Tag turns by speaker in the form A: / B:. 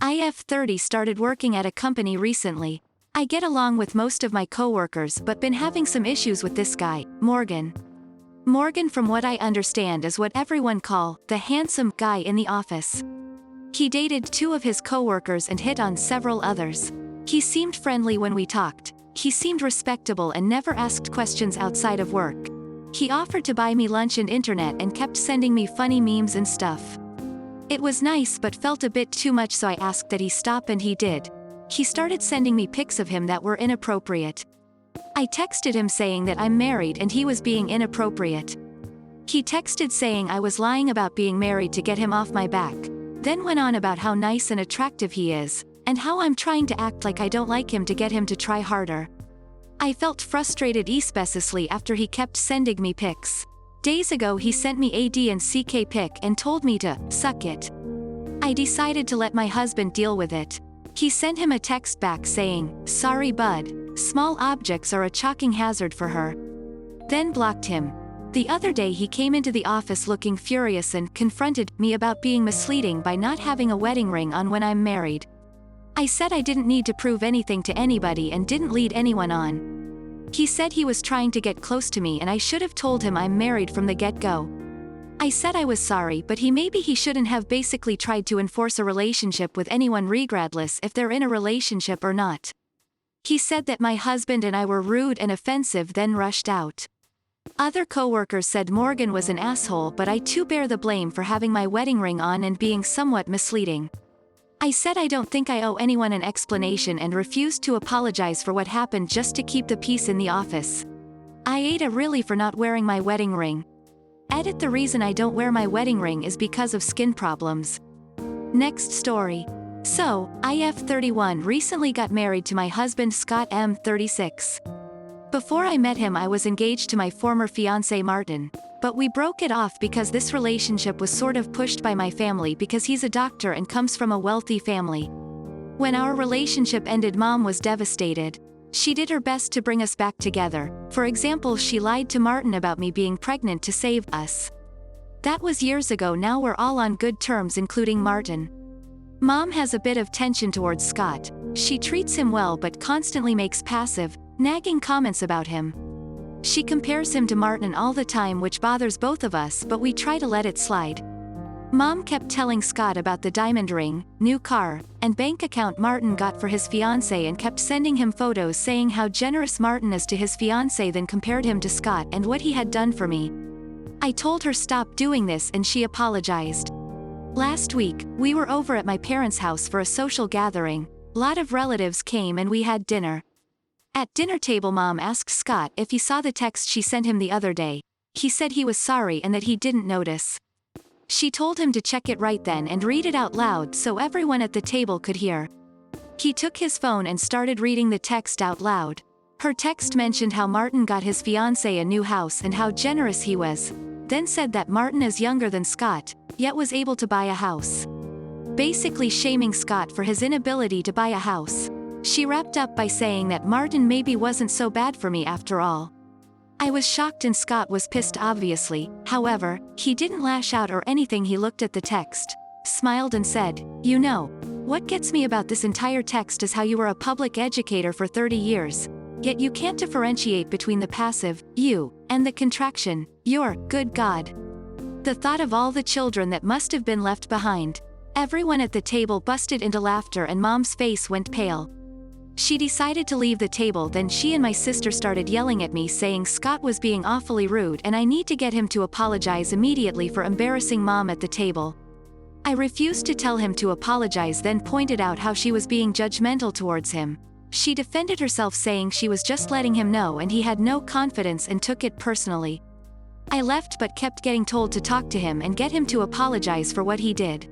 A: IF30 started working at a company recently. I get along with most of my coworkers but been having some issues with this guy, Morgan. Morgan, from what I understand, is what everyone call the handsome guy in the office. He dated two of his coworkers and hit on several others. He seemed friendly when we talked. He seemed respectable and never asked questions outside of work. He offered to buy me lunch and internet and kept sending me funny memes and stuff. It was nice but felt a bit too much, so I asked that he stop, and he did. He started sending me pics of him that were inappropriate. I texted him saying that I'm married and he was being inappropriate. He texted saying I was lying about being married to get him off my back, then went on about how nice and attractive he is, and how I'm trying to act like I don't like him to get him to try harder. I felt frustrated especially after he kept sending me pics. Days ago he sent me a D and CK pic and told me to suck it. I decided to let my husband deal with it. He sent him a text back saying, "Sorry bud, small objects are a shocking hazard for her." Then blocked him. The other day he came into the office looking furious and confronted me about being misleading by not having a wedding ring on when I'm married. I said I didn't need to prove anything to anybody and didn't lead anyone on. He said he was trying to get close to me and I should have told him I'm married from the get-go. I said I was sorry, but maybe he shouldn't have basically tried to enforce a relationship with anyone regardless if they're in a relationship or not. He said that my husband and I were rude and offensive, then rushed out. Other coworkers said Morgan was an asshole, but I too bear the blame for having my wedding ring on and being somewhat misleading. I said I don't think I owe anyone an explanation and refused to apologize for what happened just to keep the peace in the office. Aita, really, for not wearing my wedding ring. Edit: the reason I don't wear my wedding ring is because of skin problems. Next story. So, IF31 recently got married to my husband Scott M36. Before I met him I was engaged to my former fiancé Martin, but we broke it off because this relationship was sort of pushed by my family because he's a doctor and comes from a wealthy family. When our relationship ended, Mom was devastated. She did her best to bring us back together. For example, she lied to Martin about me being pregnant to save us. That was years ago. Now we're all on good terms, including Martin. Mom has a bit of tension towards Scott. She treats him well but constantly makes passive, nagging comments about him. She compares him to Martin all the time, which bothers both of us, but we try to let it slide. Mom kept telling Scott about the diamond ring, new car, and bank account Martin got for his fiancée and kept sending him photos saying how generous Martin is to his fiancée, then compared him to Scott and what he had done for me. I told her stop doing this and she apologized. Last week, we were over at my parents' house for a social gathering. A lot of relatives came and we had dinner. At dinner table, Mom asked Scott if he saw the text she sent him the other day. He said he was sorry and that he didn't notice. She told him to check it right then and read it out loud so everyone at the table could hear. He took his phone and started reading the text out loud. Her text mentioned how Martin got his fiancée a new house and how generous he was, then said that Martin is younger than Scott, yet was able to buy a house. Basically shaming Scott for his inability to buy a house. She wrapped up by saying that Martin maybe wasn't so bad for me after all. I was shocked and Scott was pissed, obviously. However, he didn't lash out or anything. He looked at the text, smiled and said, "You know, what gets me about this entire text is how you were a public educator for 30 years, yet you can't differentiate between the passive, you, and the contraction, your, good God." The thought of all the children that must have been left behind. Everyone at the table busted into laughter and Mom's face went pale. She decided to leave the table, then she and my sister started yelling at me saying Scott was being awfully rude and I need to get him to apologize immediately for embarrassing Mom at the table. I refused to tell him to apologize, then pointed out how she was being judgmental towards him. She defended herself saying she was just letting him know and he had no confidence and took it personally. I left but kept getting told to talk to him and get him to apologize for what he did.